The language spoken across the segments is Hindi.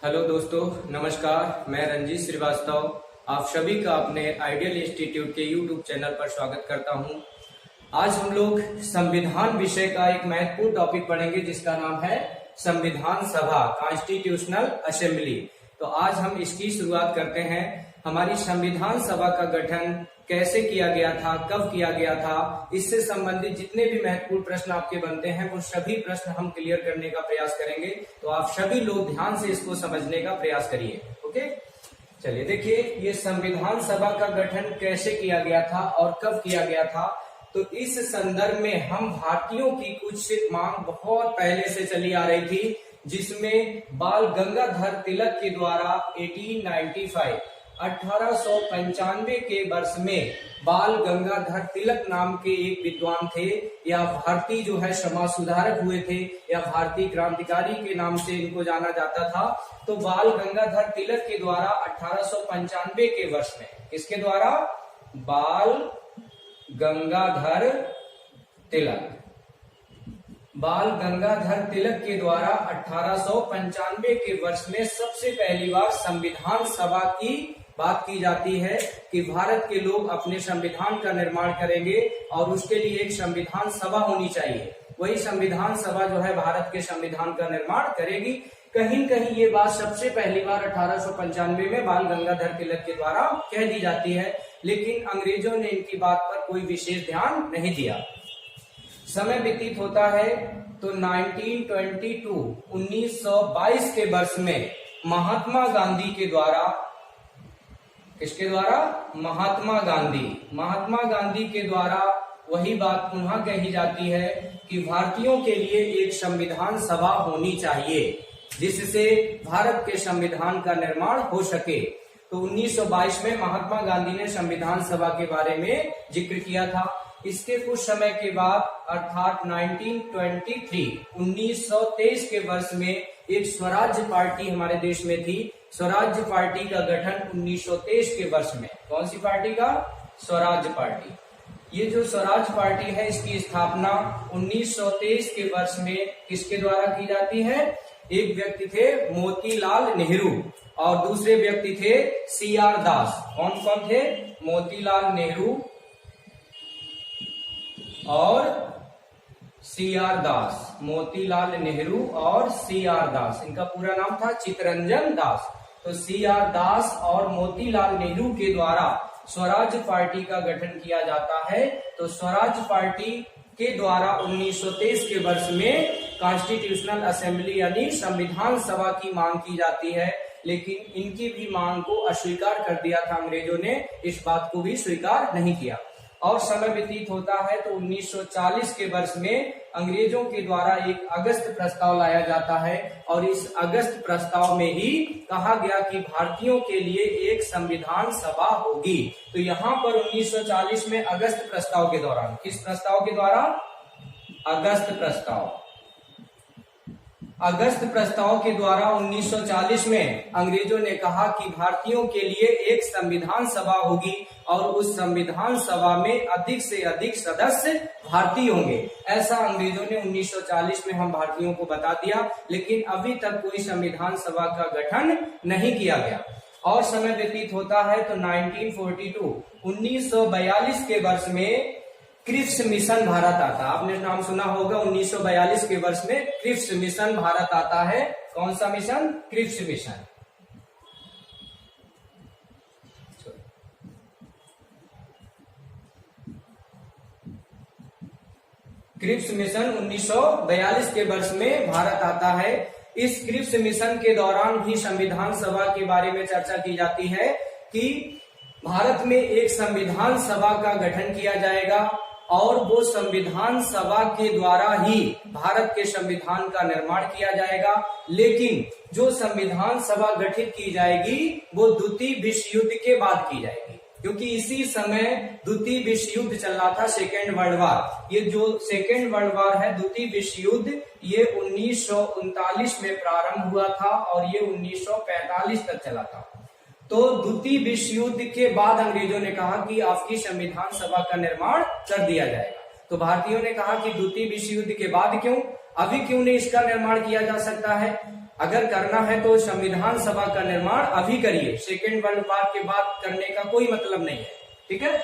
हेलो दोस्तों, नमस्कार। मैं रंजीत श्रीवास्तव आप सभी का अपने आइडियल इंस्टीट्यूट के यूट्यूब चैनल पर स्वागत करता हूं। आज हम लोग संविधान विषय का एक महत्वपूर्ण टॉपिक पढ़ेंगे जिसका नाम है संविधान सभा, कॉन्स्टिट्यूशनल असेंबली। तो आज हम इसकी शुरुआत करते हैं। हमारी संविधान सभा का गठन कैसे किया गया था, कब किया गया था, इससे संबंधित जितने भी महत्वपूर्ण प्रश्न आपके बनते हैं वो सभी प्रश्न हम क्लियर करने का प्रयास करेंगे। तो आप सभी लोग ध्यान से इसको समझने का प्रयास करिए। ओके, चलिए देखिए, ये संविधान सभा का गठन कैसे किया गया था और कब किया गया था। तो इस संदर्भ में हम भारतीयों की कुछ मांग बहुत पहले से चली आ रही थी, जिसमें बाल गंगाधर तिलक के द्वारा 1895 के वर्ष में बाल गंगाधर तिलक नाम के एक विद्वान थे, या भारतीय जो है समाज सुधारक हुए थे, या भारतीय क्रांतिकारी के नाम से इनको जाना जाता था। तो बाल गंगाधर तिलक के द्वारा 1895 के वर्ष में, किसके द्वारा? बाल गंगाधर तिलक, बाल गंगाधर तिलक के द्वारा 1895 के वर्ष में सबसे पहली बार संविधान सभा की बात की जाती है कि भारत के लोग अपने संविधान का निर्माण करेंगे और उसके लिए एक संविधान सभा होनी चाहिए। वही संविधान सभा जो है भारत के संविधान का निर्माण करेगी। कहीं कहीं ये बात सबसे पहली बार 1895 में बाल गंगाधर तिलक के द्वारा कह दी जाती है, लेकिन अंग्रेजों ने इनकी बात पर कोई विशेष ध्यान नहीं दिया। समय व्यतीत होता है तो 1922 के वर्ष में महात्मा गांधी के द्वारा, किसके द्वारा? महात्मा गांधी के द्वारा वही बात पुनः कही जाती है कि भारतीयों के लिए एक संविधान सभा होनी चाहिए जिससे भारत के संविधान का निर्माण हो सके। तो 1922 में महात्मा गांधी ने संविधान सभा के बारे में जिक्र किया था। इसके कुछ समय के बाद अर्थात 1923 के वर्ष में एक स्वराज्य पार्टी हमारे देश में थी। स्वराज्य पार्टी का गठन 1923 के वर्ष में। कौन सी पार्टी का? स्वराज्य पार्टी। ये जो स्वराज्य पार्टी है इसकी स्थापना 1923 के वर्ष में किसके द्वारा की जाती है? एक व्यक्ति थे मोतीलाल नेहरू और दूसरे व्यक्ति थे CR दास। कौन कौन थे? मोतीलाल नेहरू और CR दास। मोतीलाल नेहरू और CR दास, इनका पूरा नाम था चित्तरंजन दास। तो CR दास और मोतीलाल नेहरू के द्वारा स्वराज्य पार्टी का गठन किया जाता है। तो स्वराज्य पार्टी के द्वारा 1923 के वर्ष में कॉन्स्टिट्यूशनल असेंबली यानी संविधान सभा की मांग की जाती है, लेकिन इनकी भी मांग को अस्वीकार कर दिया था अंग्रेजों ने, इस बात को भी स्वीकार नहीं किया। और समय व्यतीत होता है तो 1940 के वर्ष में अंग्रेजों के द्वारा एक अगस्त प्रस्ताव लाया जाता है और इस अगस्त प्रस्ताव में ही कहा गया कि भारतीयों के लिए एक संविधान सभा होगी। तो यहाँ पर 1940 में अगस्त प्रस्ताव के दौरान, किस प्रस्ताव के द्वारा? अगस्त प्रस्ताव। अगस्त प्रस्ताव के द्वारा 1940 में अंग्रेजों ने कहा कि भारतीयों के लिए एक संविधान सभा होगी और उस संविधान सभा में अधिक से अधिक सदस्य भारतीय होंगे। ऐसा अंग्रेजों ने 1940 में हम भारतीयों को बता दिया, लेकिन अभी तक कोई संविधान सभा का गठन नहीं किया गया। और समय व्यतीत होता है तो 1942 के वर्ष में क्रिप्स मिशन भारत आता। आपने नाम सुना होगा, 1942 के वर्ष में क्रिप्स मिशन भारत आता है। कौन सा mission? Cripps mission. Cripps mission 1942 के वर्ष में भारत आता है। इस क्रिप्स मिशन के दौरान भी संविधान सभा के बारे में चर्चा की जाती है कि भारत में एक संविधान सभा का गठन किया जाएगा और वो संविधान सभा के द्वारा ही भारत के संविधान का निर्माण किया जाएगा। लेकिन जो संविधान सभा गठित की जाएगी वो द्वितीय विश्व युद्ध के बाद की जाएगी, क्योंकि इसी समय द्वितीय विश्व युद्ध चल रहा था, सेकेंड वर्ल्ड वार। ये जो सेकेंड वर्ल्ड वार है, द्वितीय विश्व युद्ध, ये 1939 में प्रारंभ हुआ था और ये 1945 तक चला था। तो द्वितीय विश्व युद्ध के बाद अंग्रेजों ने कहा कि आपकी संविधान सभा का निर्माण कर दिया जाएगा। तो भारतीयों ने कहा कि द्वितीय विश्व युद्ध के बाद क्यों, अभी क्यों नहीं इसका निर्माण किया जा सकता है? अगर करना है तो संविधान सभा का निर्माण अभी करिए, सेकेंड वर्ल्ड वॉर के बाद करने का कोई मतलब नहीं है। ठीक है,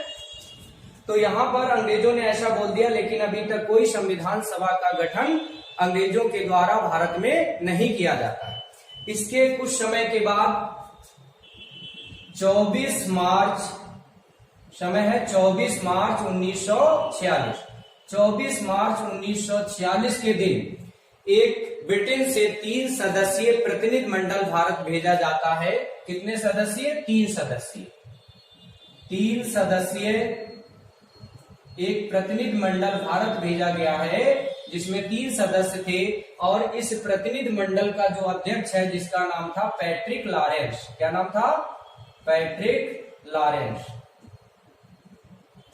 तो यहाँ पर अंग्रेजों ने ऐसा बोल दिया, लेकिन अभी तक कोई संविधान सभा का गठन अंग्रेजों के द्वारा भारत में नहीं किया जाता है। इसके कुछ समय के बाद 24 मार्च, समय है 24 मार्च 1946, 24 मार्च 1946 के दिन एक ब्रिटेन से 3 सदस्यीय प्रतिनिधि मंडल भारत भेजा जाता है। कितने सदस्यीय? 3 सदस्यीय। 3 सदस्यीय एक प्रतिनिधि मंडल भारत भेजा गया है, जिसमें 3 सदस्य थे, और इस प्रतिनिधि मंडल का जो अध्यक्ष है, जिसका नाम था पैट्रिक लॉरेंस। क्या नाम था? Patrick Lawrence.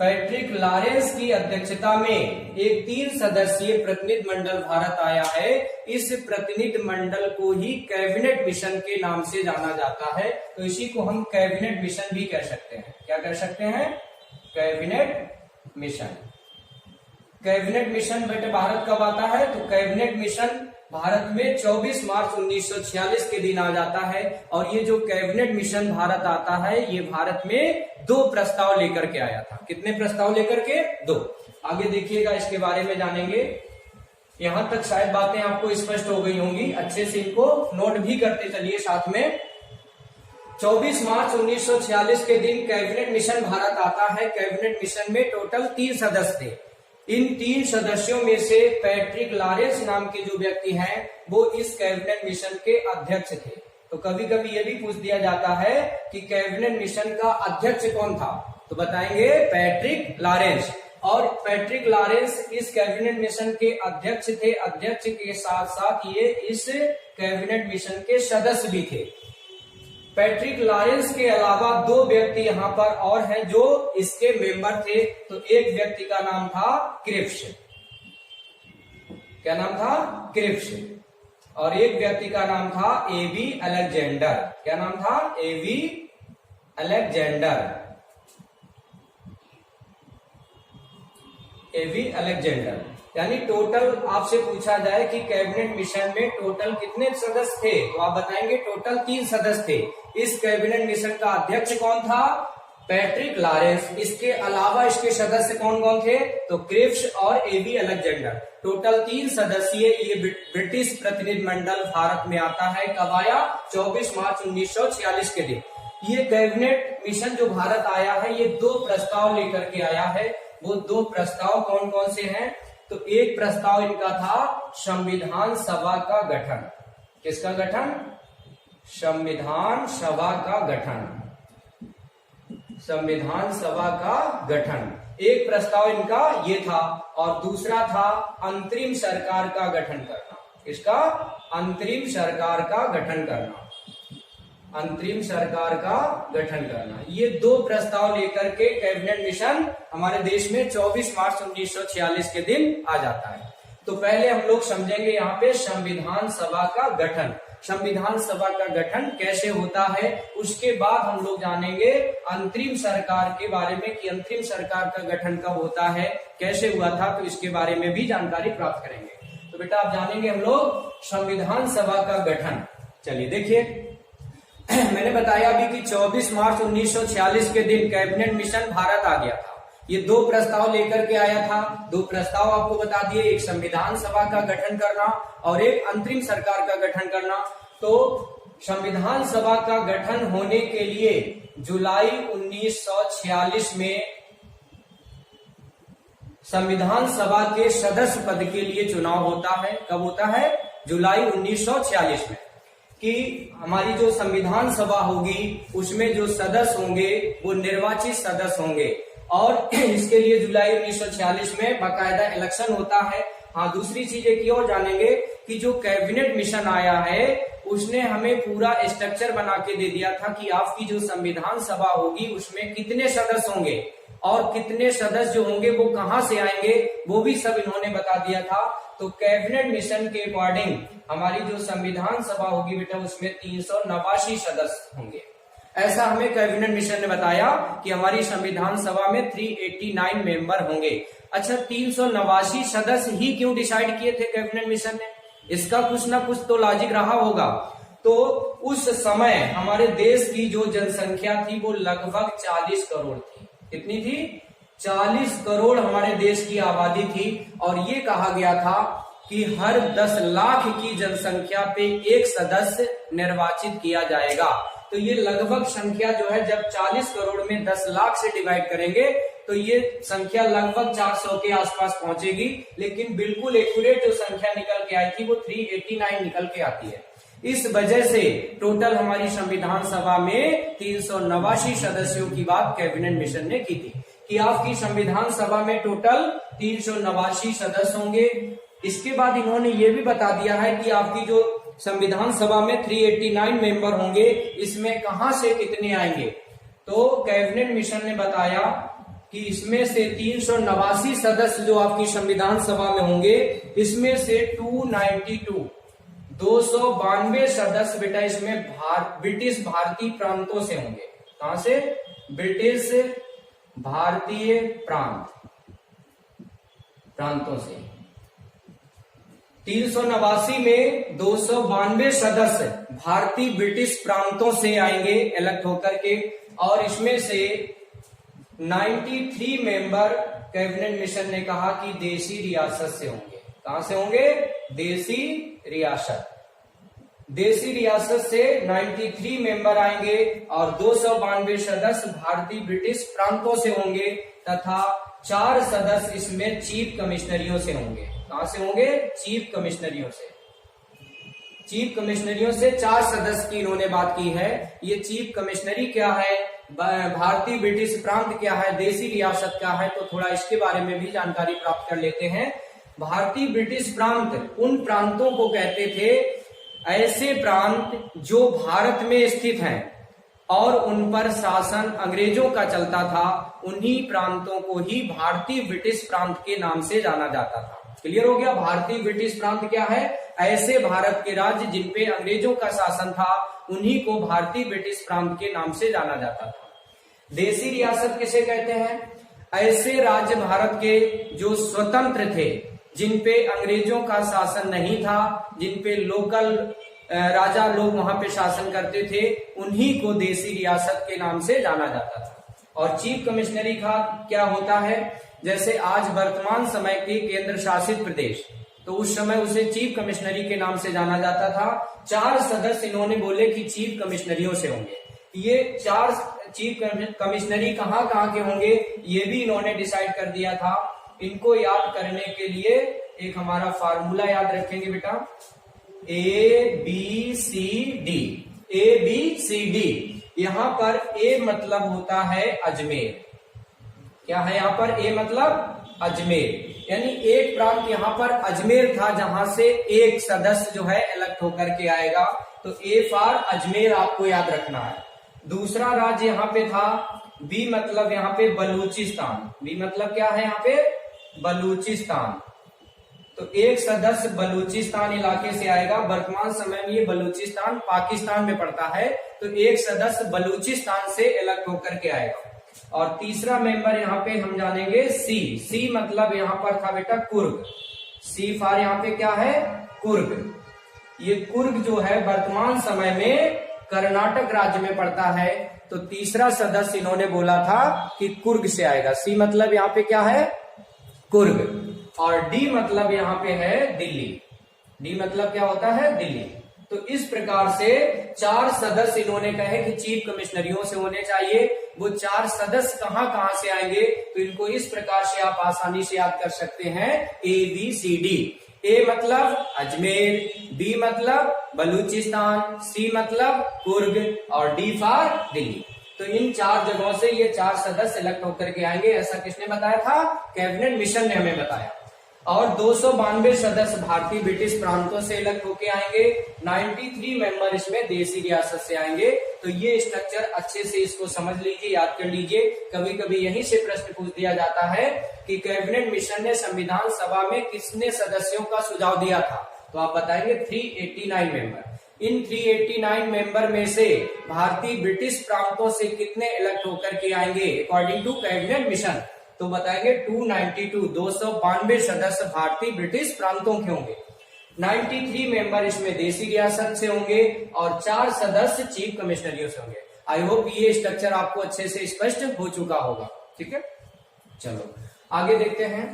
पैट्रिक लॉरेंस की अध्यक्षता में एक 3 सदस्यीय प्रतिनिधि मंडल भारत आया है। इस प्रतिनिधि मंडल को ही कैबिनेट मिशन के नाम से जाना जाता है, तो इसी को हम कैबिनेट मिशन भी कह सकते हैं। क्या कह सकते हैं? Cabinet mission. कैबिनेट मिशन बेटे भारत कब आता है? तो कैबिनेट मिशन भारत में 24 मार्च 1946 के दिन आ जाता है। और ये जो कैबिनेट मिशन भारत आता है, ये भारत में 2 प्रस्ताव लेकर के आया था। कितने प्रस्ताव लेकर के? 2। आगे देखिएगा, इसके बारे में जानेंगे। यहां तक शायद बातें आपको स्पष्ट हो गई होंगी, अच्छे से इनको नोट भी करते चलिए साथ में। 24 मार्च 1946 के दिन कैबिनेट मिशन भारत आता है। कैबिनेट मिशन में टोटल 3 सदस्य थे। इन 3 सदस्यों में से पैट्रिक लॉरेंस नाम के जो व्यक्ति हैं, वो इस कैबिनेट मिशन के अध्यक्ष थे। तो कभी कभी ये भी पूछ दिया जाता है कि कैबिनेट मिशन का अध्यक्ष कौन था, तो बताएंगे पैट्रिक लॉरेंस। और पैट्रिक लॉरेंस इस कैबिनेट मिशन के अध्यक्ष थे। अध्यक्ष के साथ साथ ये इस कैबिनेट मिशन के सदस्य भी थे। पैट्रिक लॉरेंस के अलावा 2 व्यक्ति यहाँ पर और हैं जो इसके मेंबर थे। तो एक व्यक्ति का नाम था क्रिप्स। क्या नाम था? क्रिप्स। और एक व्यक्ति का नाम था एबी अलेक्जेंडर। क्या नाम था? AB Alexander. AB Alexander. यानी टोटल आपसे पूछा जाए कि कैबिनेट मिशन में टोटल कितने सदस्य थे, तो आप बताएंगे टोटल 3 सदस्य थे। इस कैबिनेट मिशन का अध्यक्ष कौन था? Patrick Lawrence. इसके अलावा इसके सदस्य कौन कौन थे? तो क्रिप्स और एबी अलेक्जेंडर। टोटल 3 सदस्यीय ये ब्रिटिश प्रतिनिधि मंडल भारत में आता है। कब आया? 24 मार्च 1946 के दिन। ये कैबिनेट मिशन जो भारत आया है, ये 2 प्रस्ताव लेकर के आया है। वो 2 प्रस्ताव कौन कौन से हैं? तो एक प्रस्ताव इनका था संविधान सभा का गठन। किसका गठन? संविधान सभा का गठन। संविधान सभा का गठन एक प्रस्ताव इनका ये था। और दूसरा था अंतरिम सरकार का गठन करना। इसका अंतरिम सरकार का गठन करना। अंतरिम सरकार का गठन करना। ये 2 प्रस्ताव लेकर के कैबिनेट मिशन हमारे देश में 24 मार्च 1946 के दिन आ जाता है। तो पहले हम लोग समझेंगे यहाँ पे संविधान सभा का गठन। संविधान सभा का गठन कैसे होता है, उसके बाद हम लोग जानेंगे अंतरिम सरकार के बारे में कि अंतरिम सरकार का गठन कब होता है, कैसे हुआ था, तो इसके बारे में भी जानकारी प्राप्त करेंगे। तो बेटा आप जानेंगे हम लोग संविधान सभा का गठन। चलिए देखिए, मैंने बताया अभी कि 24 मार्च 1946 के दिन कैबिनेट मिशन भारत आ गया था। ये 2 प्रस्ताव लेकर के आया था। 2 प्रस्ताव आपको बता दिए, एक संविधान सभा का गठन करना और एक अंतरिम सरकार का गठन करना। तो संविधान सभा का गठन होने के लिए जुलाई 1946 में संविधान सभा के सदस्य पद के लिए चुनाव होता है। कब होता है? जुलाई 1946 में। कि हमारी जो संविधान सभा होगी उसमें जो सदस्य होंगे वो निर्वाचित सदस्य होंगे। और इसके लिए जुलाई 1946 में बाकायदा इलेक्शन होता है। हाँ, दूसरी चीज की और जानेंगे कि जो कैबिनेट मिशन आया है उसने हमें पूरा स्ट्रक्चर बना के दे दिया था कि आपकी जो संविधान सभा होगी उसमें कितने सदस्य होंगे और कितने सदस्य जो होंगे वो कहां से आएंगे, वो भी सब इन्होंने बता दिया था। तो कैबिनेट मिशन के अकॉर्डिंग हमारी जो संविधान सभा होगी बेटा उसमें 389 सदस्य होंगे। ऐसा हमें कैबिनेट मिशन ने बताया कि हमारी संविधान सभा में 389 मेंबर होंगे। अच्छा, 389 सदस्य ही क्यों डिसाइड किए थे कैबिनेट मिशन ने? इसका कुछ ना कुछ तो लॉजिक रहा होगा। तो उस समय हमारे देश की जो जनसंख्या थी वो लगभग 40 करोड़ थी। कितनी थी? 40 करोड़ हमारे देश की आबादी थी। और ये कहा गया था कि हर 10 लाख की जनसंख्या पे एक सदस्य निर्वाचित किया जाएगा। तो ये लगभग संख्या जो है, जब 40 करोड़ में 10 लाख से डिवाइड करेंगे तो ये संख्या लगभग 400 के आसपास पहुंचेगी। लेकिन बिल्कुल एक्यूरेट जो संख्या निकल के आई थी वो 389 निकल के आती है। इस वजह से टोटल हमारी संविधान सभा में 389 सदस्यों की बात कैबिनेट मिशन ने की थी कि आपकी संविधान सभा में टोटल 389 सदस्य होंगे। इसके बाद इन्होंने ये भी बता दिया है कि आपकी जो संविधान सभा में 389 मेंबर होंगे, इसमें कहां से कितने आएंगे। तो कैबिनेट मिशन ने बताया कि इसमें से 389 सदस्य जो आपकी संविधान सभा में होंगे, इसमें से 292 सदस्य बेटा इसमें ब्रिटिश भारतीय प्रांतों से होंगे। कहां से? ब्रिटिश भारतीय प्रांतों से। 389 में 292 सदस्य भारतीय ब्रिटिश प्रांतों से आएंगे इलेक्ट होकर के, और इसमें से 93 मेंबर कैबिनेट मिशन ने कहा कि देसी रियासत से होंगे। कहां से होंगे? देसी रियासत। देसी रियासत से 93 मेंबर आएंगे और 292 सदस्य भारतीय ब्रिटिश प्रांतों से होंगे, तथा 4 सदस्य इसमें चीफ कमिश्नरियों से होंगे। कहां से होंगे? चीफ कमिश्नरियों से। चीफ कमिश्नरियों से 4 सदस्य की इन्होंने बात की है। ये चीफ कमिश्नरी क्या है, भारतीय ब्रिटिश प्रांत क्या है, देसी रियासत क्या है, तो थोड़ा इसके बारे में भी जानकारी प्राप्त कर लेते हैं। भारतीय ब्रिटिश प्रांत उन प्रांतों को कहते थे, ऐसे प्रांत जो भारत में स्थित हैं और उन पर शासन अंग्रेजों का चलता था, उन्हीं प्रांतों को ही भारतीय ब्रिटिश प्रांत के नाम से जाना जाता था। क्लियर हो गया? भारतीय ब्रिटिश प्रांत क्या है? ऐसे भारत के राज्य जिनपे अंग्रेजों का शासन था, उन्हीं को भारतीय ब्रिटिश प्रांत के नाम से जाना जाता था। देसी रियासत किसे कहते हैं? ऐसे राज्य भारत के जो स्वतंत्र थे, जिनपे अंग्रेजों का शासन नहीं था, जिनपे लोकल राजा लोग वहां पे शासन करते थे, उन्हीं को देसी रियासत के नाम से जाना जाता था। और चीफ कमिश्नरी का क्या होता है? जैसे आज वर्तमान समय के केंद्र शासित प्रदेश, तो उस समय उसे चीफ कमिश्नरी के नाम से जाना जाता था। 4 सदस्य इन्होंने बोले कि चीफ कमिश्नरियों से होंगे। ये 4 चीफ कमिश्नरी कहाँ कहाँ के होंगे, ये भी इन्होंने डिसाइड कर दिया था। इनको याद करने के लिए एक हमारा फार्मूला याद रखेंगे बेटा, ABCD। ABCD, यहां पर A मतलब होता है अजमेर। क्या है यहां पर? A मतलब अजमेर, यानी एक प्रांत यहां पर अजमेर था, जहां से एक सदस्य जो है इलेक्ट होकर के आएगा। तो A फॉर अजमेर आपको याद रखना है। दूसरा राज्य यहां पे था B मतलब यहां पे बलूचिस्तान। B मतलब क्या है यहां पे? बलूचिस्तान। तो एक सदस्य बलूचिस्तान इलाके से आएगा। वर्तमान समय में ये बलूचिस्तान पाकिस्तान में पड़ता है, तो एक सदस्य बलूचिस्तान से इलेक्ट होकर के आएगा। और तीसरा मेंबर यहाँ पे हम जानेंगे C मतलब यहाँ पर था बेटा कुर्ग। C फॉर यहाँ पे क्या है? कुर्ग। ये कुर्ग जो है वर्तमान समय में कर्नाटक राज्य में पड़ता है। तो तीसरा सदस्य इन्होंने बोला था कि कुर्ग से आएगा। C मतलब यहाँ पे क्या है? कुर्ग। और D मतलब यहाँ पे है दिल्ली। D मतलब क्या होता है? दिल्ली। तो इस प्रकार से 4 सदस्य इन्होंने कहे कि चीफ कमिश्नरियों से होने चाहिए। वो 4 सदस्य कहां कहां से आएंगे, तो इनको इस प्रकार से आप आसानी से याद कर सकते हैं, ABCD। A मतलब अजमेर, B मतलब बलूचिस्तान, C मतलब कुर्ग और D फॉर दिल्ली। तो इन 4 जगहों से ये 4 सदस्य इलेक्ट होकर के आएंगे। ऐसा किसने बताया था? कैबिनेट मिशन ने हमें बताया। और 292 सदस्य भारतीय ब्रिटिश प्रांतों से इलेक्ट होके आएंगे। 93 मेंबर इसमें देसी रियासत से आएंगे। तो ये स्ट्रक्चर अच्छे से इसको समझ लीजिए, याद कर लीजिए। कभी कभी यहीं से प्रश्न पूछ दिया जाता है कि कैबिनेट मिशन ने संविधान सभा में कितने सदस्यों का सुझाव दिया था, तो आप बताएंगे 389 मेंबर। इन 389 मेंबर में से भारतीय ब्रिटिश प्रांतों से कितने इलेक्ट होकर के आएंगे अकॉर्डिंग टू कैबिनेट मिशन, तो बताएंगे 292 सदस्य भारतीय ब्रिटिश प्रांतों के होंगे। 93 मेंबर इसमें देशी रियासत से होंगे और 4 सदस्य चीफ कमिश्नरियों से होंगे। आई होप ये स्ट्रक्चर आपको अच्छे से स्पष्ट हो चुका होगा। ठीक है, चलो आगे देखते हैं।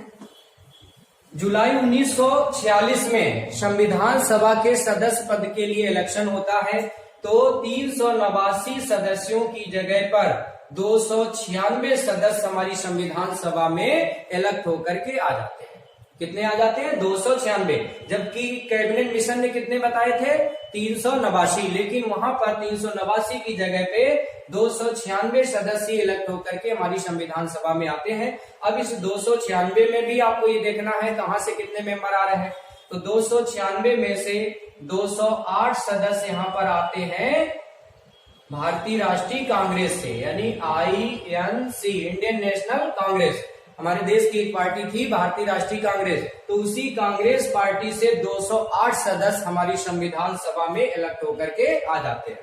जुलाई 1946 में संविधान सभा के सदस्य पद के लिए इलेक्शन होता है, तो 389 सदस्यों की जगह पर 296 सदस्य हमारी संविधान सभा में इलेक्ट होकर के आ जाते हैं। कितने आ जाते हैं? 296, जबकि कैबिनेट मिशन ने कितने बताए थे? 389, लेकिन वहां पर 389 की जगह पे 296 सदस्य इलेक्ट होकर के हमारी संविधान सभा में आते हैं। अब इस 296 में भी आपको ये देखना है कहां से कितने मेंबर आ रहे हैं। तो 296 में से 208 सदस्य यहां पर आते हैं भारतीय राष्ट्रीय कांग्रेस से, यानी INC, इंडियन नेशनल कांग्रेस। हमारे देश की एक पार्टी थी भारतीय राष्ट्रीय कांग्रेस, तो उसी कांग्रेस पार्टी से 208 सदस्य हमारी संविधान सभा में इलेक्ट होकर के आ जाते हैं।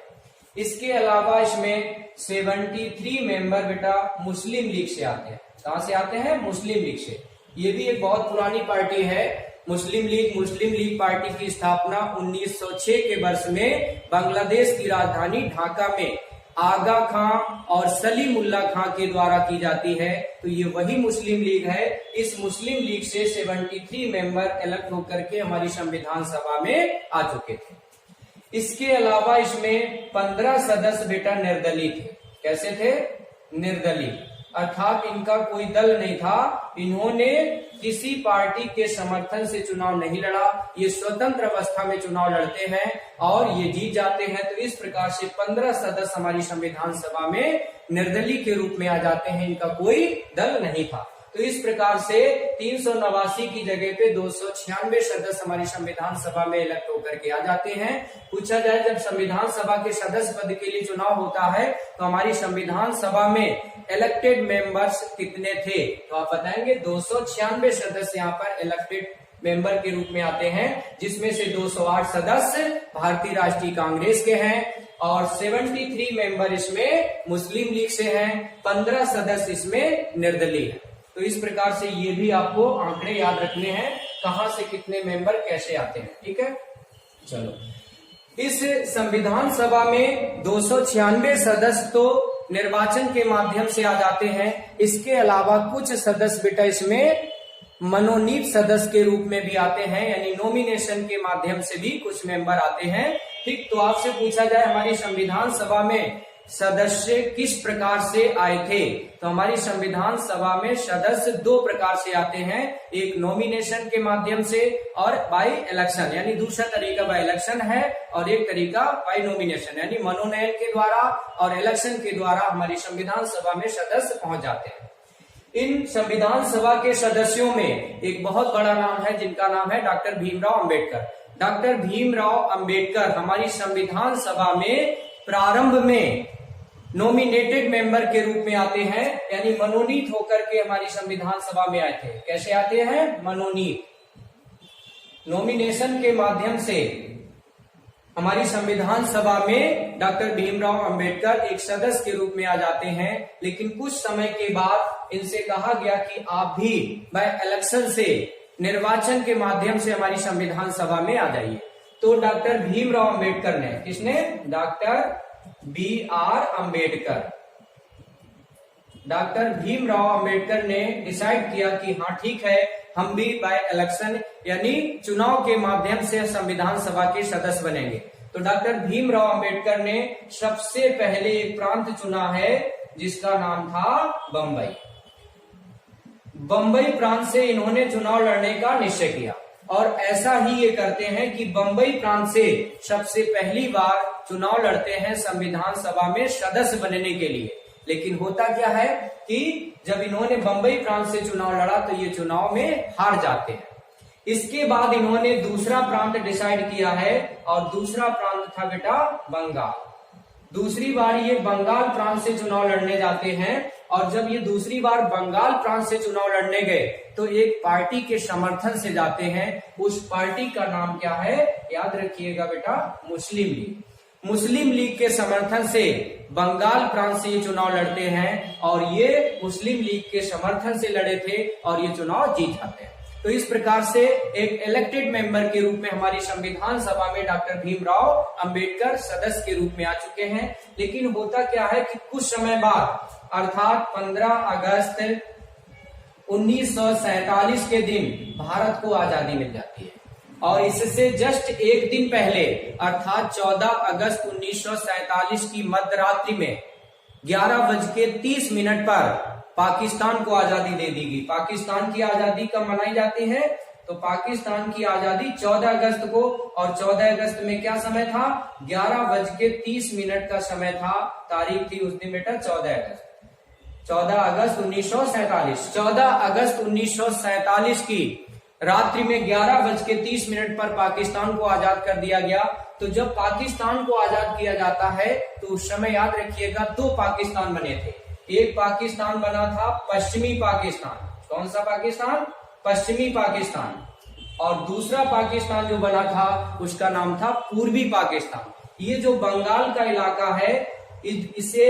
इसके अलावा इसमें 73 मेंबर बेटा मुस्लिम लीग से आते हैं। कहां से आते हैं? मुस्लिम लीग से। ये भी एक बहुत पुरानी पार्टी है मुस्लिम लीग पार्टी की स्थापना 1906 के वर्ष में बांग्लादेश की राजधानी ढाका में आगा खां और सलीमुल्ला खां के द्वारा की जाती है। तो ये वही मुस्लिम लीग है। इस मुस्लिम लीग से 73 मेंबर इलेक्ट होकर के हमारी संविधान सभा में आ चुके थे। इसके अलावा इसमें 15 सदस्य बेटा निर्दलीय थे। कैसे थे? निर्दलीय, अर्थात इनका कोई दल नहीं था, इन्होंने किसी पार्टी के समर्थन से चुनाव नहीं लड़ा, ये स्वतंत्र अवस्था में चुनाव लड़ते हैं और ये जीत जाते हैं। तो इस प्रकार से 15 सदस्य हमारी संविधान सभा में निर्दलीय के रूप में आ जाते हैं, इनका कोई दल नहीं था। तो इस प्रकार से 389 की जगह पे 296 सदस्य हमारी संविधान सभा में इलेक्ट होकर के आ जाते हैं। पूछा जाए जब संविधान सभा के सदस्य पद के लिए चुनाव होता है तो हमारी संविधान सभा में इलेक्टेड मेंबर्स कितने थे? तो आप बताएंगे 296 सदस्य यहाँ पर इलेक्टेड मेंबर के रूप में आते हैं, जिसमें से 208 सदस्य भारतीय राष्ट्रीय कांग्रेस के हैं और 73 मेंबर इसमें मुस्लिम लीग से हैं, 15 सदस्य इसमें निर्दलीय है। तो इस प्रकार से ये भी आपको आंकड़े याद रखने हैं, कहां से कितने मेंबर कैसे आते हैं। ठीक है, चलो इस संविधान सभा में 296 सदस्य तो निर्वाचन के माध्यम से आ जाते हैं। इसके अलावा कुछ सदस्य बेटा इसमें मनोनीत सदस्य के रूप में भी आते हैं, यानी नॉमिनेशन के माध्यम से भी कुछ मेंबर आते हैं। ठीक, तो आपसे पूछा जाए हमारी संविधान सभा में सदस्य किस प्रकार से आए थे? तो हमारी संविधान सभा में सदस्य 2 प्रकार से आते हैं, एक नॉमिनेशन के माध्यम से और बाय इलेक्शन, यानी दूसरा तरीका बाय इलेक्शन है और एक तरीका बाय नॉमिनेशन, यानी मनोनयन के द्वारा और इलेक्शन के द्वारा हमारी संविधान सभा में सदस्य पहुंच जाते हैं। इन संविधान सभा के सदस्यों में एक बहुत बड़ा नाम है जिनका नाम है डॉक्टर भीमराव अंबेडकर। डॉक्टर भीमराव अंबेडकर हमारी संविधान सभा में प्रारंभ में नॉमिनेटेड मेंबर के रूप में आते हैं, यानी मनोनीत होकर के हमारी संविधान सभा में आए थे। कैसे आते हैं? मनोनीत, नॉमिनेशन के माध्यम से हमारी संविधान सभा में डॉक्टर भीमराव अंबेडकर एक सदस्य के रूप में आ जाते हैं। लेकिन कुछ समय के बाद इनसे कहा गया कि आप भी बाय इलेक्शन से, निर्वाचन के माध्यम से हमारी संविधान सभा में आ जाइए। तो डॉक्टर भीमराव अंबेडकर ने, किसने? Doctor BR Ambedkar, doctor Bhimrao Ambedkar ने डिसाइड किया कि हाँ ठीक है, हम भी बाय इलेक्शन यानी चुनाव के माध्यम से संविधान सभा के सदस्य बनेंगे। तो डॉक्टर भीमराव अंबेडकर ने सबसे पहले एक प्रांत चुना है जिसका नाम था बंबई। बंबई प्रांत से इन्होंने चुनाव लड़ने का निश्चय किया और ऐसा ही ये करते हैं कि बंबई प्रांत से सबसे पहली बार चुनाव लड़ते हैं संविधान सभा में सदस्य बनने के लिए। लेकिन होता क्या है कि जब इन्होंने बंबई प्रांत से चुनाव लड़ा तो ये चुनाव में हार जाते हैं। इसके बाद इन्होंने दूसरा प्रांत डिसाइड किया है और दूसरा प्रांत था बेटा बंगाल। दूसरी बार ये बंगाल प्रांत से चुनाव लड़ने जाते हैं और जब ये दूसरी बार बंगाल प्रांत से चुनाव लड़ने गए तो एक पार्टी के समर्थन से जाते हैं। उस पार्टी का नाम क्या है? याद रखिएगा बेटा, मुस्लिम लीग। मुस्लिम लीग के समर्थन से बंगाल प्रांत से ये चुनाव लड़ते हैं और ये मुस्लिम लीग के समर्थन से लड़े थे और ये चुनाव जीत जाते हैं। तो इस प्रकार से एक इलेक्टेड मेंबर के रूप में हमारी संविधान सभा में डॉक्टर भीमराव अंबेडकर सदस्य के रूप में आ चुके हैं। लेकिन होता क्या है कि कुछ समय बाद अर्थात 15 अगस्त 1947 के दिन भारत को आजादी मिल जाती है और इससे जस्ट एक दिन पहले अर्थात 14 अगस्त 1947 की मध्यरात्रि में 11:30 पर पाकिस्तान को आजादी दे दी गई। पाकिस्तान की आजादी कब मनाई जाती है? तो पाकिस्तान की आजादी 14 अगस्त को, और 14 अगस्त में क्या समय था? 11:30 का समय था। तारीख थी उस दिन बेटा 14 अगस्त 1947। 14 अगस्त 1947 की रात्रि में 11:30 पर पाकिस्तान को आजाद कर दिया गया। तो जब पाकिस्तान को आजाद किया जाता है तो उस समय याद रखिएगा 2 पाकिस्तान बने थे। एक पाकिस्तान बना था पश्चिमी पाकिस्तान। कौन सा पाकिस्तान? पश्चिमी पाकिस्तान। और दूसरा पाकिस्तान जो बना था उसका नाम था पूर्वी पाकिस्तान। ये जो बंगाल का इलाका है इसे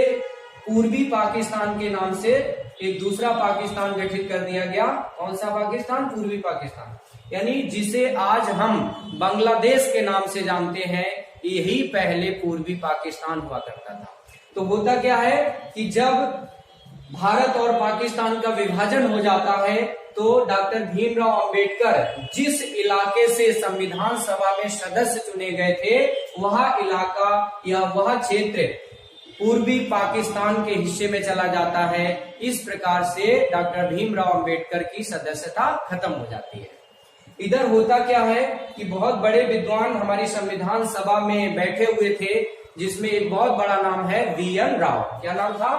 पूर्वी पाकिस्तान के नाम से एक दूसरा पाकिस्तान गठित कर दिया गया। कौन सा पाकिस्तान? पूर्वी पाकिस्तान। यानी जिसे आज हम बांग्लादेश के नाम से जानते हैं, यही पहले पूर्वी पाकिस्तान हुआ करता था। तो होता क्या है कि जब भारत और पाकिस्तान का विभाजन हो जाता है तो डॉक्टर भीमराव अंबेडकर जिस इलाके से संविधान सभा में सदस्य चुने गए थे वह इलाका या वह क्षेत्र पूर्वी पाकिस्तान के हिस्से में चला जाता है। इस प्रकार से डॉक्टर भीमराव अंबेडकर की सदस्यता खत्म हो जाती है। इधर होता क्या है कि बहुत बड़े विद्वान हमारी संविधान सभा में बैठे हुए थे, जिसमें एक बहुत बड़ा नाम है वी.एन. राव। क्या नाम था?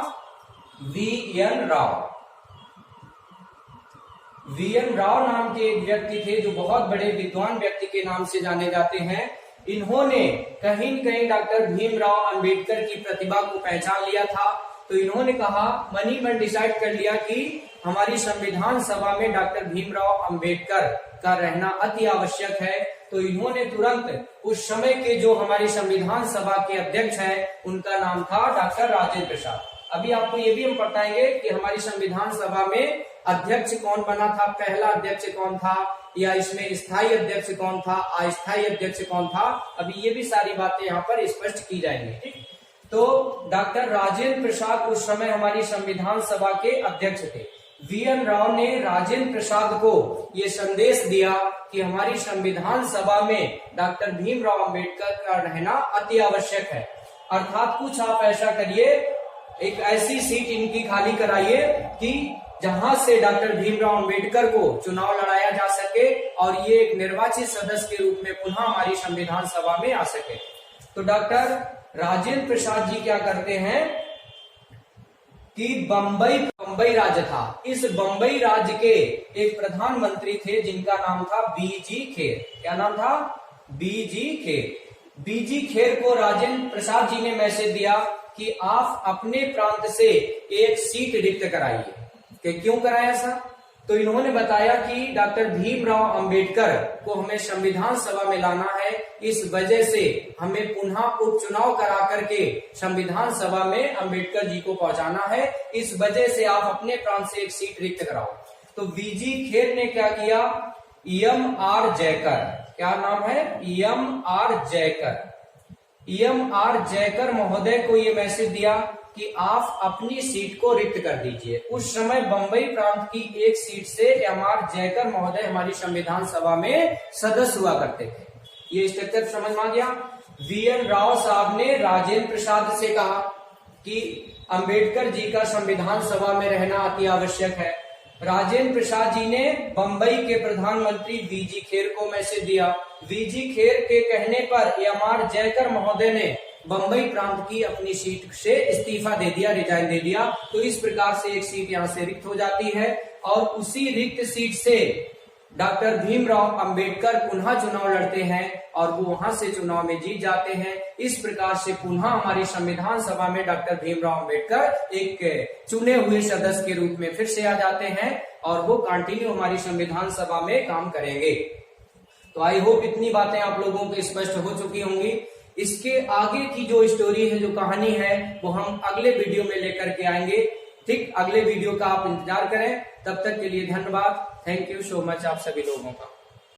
वी.एन. राव। वी.एन. राव नाम के एक व्यक्ति थे जो बहुत बड़े विद्वान व्यक्ति के नाम से जाने जाते हैं। इन्होंने कहीं न कहीं डॉक्टर भीमराव अंबेडकर की प्रतिभा को पहचान लिया था। तो इन्होंने कहा, मन ही मन डिसाइड कर लिया कि हमारी संविधान सभा में डॉक्टर भीमराव अंबेडकर का रहना अति आवश्यक है। तो इन्होंने तुरंत उस समय के जो हमारी संविधान सभा के अध्यक्ष हैं उनका नाम था डॉक्टर राजेंद्र प्रसाद। अभी आपको ये भी हम बताएंगे कि हमारी संविधान सभा में अध्यक्ष कौन बना था, पहला अध्यक्ष कौन था, या इसमें स्थायी अध्यक्ष कौन था, अस्थायी अध्यक्ष कौन था। अभी ये भी सारी बातें यहाँ पर स्पष्ट की जाएंगी। ठीक, तो डॉक्टर राजेंद्र प्रसाद उस समय हमारी संविधान सभा के अध्यक्ष थे। वी.एन. राव ने राजेंद्र प्रसाद को ये संदेश दिया कि हमारी संविधान सभा में डॉक्टर भीमराव अंबेडकर का रहना अति आवश्यक है। अर्थात कुछ आप ऐसा करिए, एक ऐसी सीट इनकी खाली कराइए कि जहां से डॉक्टर भीमराव अंबेडकर को चुनाव लड़ाया जा सके और ये एक निर्वाचित सदस्य के रूप में पुनः हमारी संविधान सभा में आ सके। तो डॉक्टर राजेंद्र प्रसाद जी क्या करते हैं कि बंबई राज्य था, इस बंबई राज्य के एक प्रधानमंत्री थे जिनका नाम था बी.जी. खेर। क्या नाम था? बी.जी. खेर। बी.जी. खेर को राजेंद्र प्रसाद जी ने मैसेज दिया कि आप अपने प्रांत से एक सीट रिक्त कराइए। कि क्यों कराया ऐसा? तो इन्होंने बताया कि डॉक्टर भीमराव अंबेडकर को हमें संविधान सभा में लाना है, इस वजह से हमें पुनः उपचुनाव करा करके संविधान सभा में अंबेडकर जी को पहुंचाना है। इस वजह से आप अपने प्रांत से एक सीट रिक्त कराओ। तो बी.जी. खेर ने क्या किया? एम.आर. जयकर। क्या नाम है? एम.आर. जयकर। एम.आर. जयकर महोदय को ये मैसेज दिया कि आप अपनी सीट को रिक्त कर दीजिए। उस समय बंबई प्रांत की एक सीट से एम.आर. जयकर महोदय हमारी संविधान सभा में सदस्य हुआ करते थे। ये स्ट्रक्चर समझ में आ गया। वी.एन. राव साहब ने राजेंद्र प्रसाद से कहा कि अंबेडकर जी का संविधान सभा में रहना अति आवश्यक है। राजेंद्र प्रसाद जी ने बंबई के प्रधानमंत्री वी.जी. खेर को मैसेज दिया। वी.जी. खेर के कहने पर एम.आर. जयकर महोदय ने बंबई प्रांत की अपनी सीट से इस्तीफा दे दिया, रिजाइन दे दिया। तो इस प्रकार से एक सीट यहाँ से रिक्त हो जाती है और उसी रिक्त सीट से डॉक्टर भीमराव अंबेडकर पुनः चुनाव लड़ते हैं और वो वहां से चुनाव में जीत जाते हैं। इस प्रकार से पुनः हमारी संविधान सभा में डॉक्टर भीमराव अंबेडकर एक चुने हुए सदस्य के रूप में फिर से आ जाते हैं और वो कंटिन्यू हमारी संविधान सभा में काम करेंगे। तो आई होप इतनी बातें आप लोगों को स्पष्ट हो चुकी होंगी। इसके आगे की जो स्टोरी है, जो कहानी है, वो हम अगले वीडियो में लेकर के आएंगे। ठीक, अगले वीडियो का आप इंतजार करें। तब तक के लिए धन्यवाद। थैंक यू सो मच आप सभी लोगों का।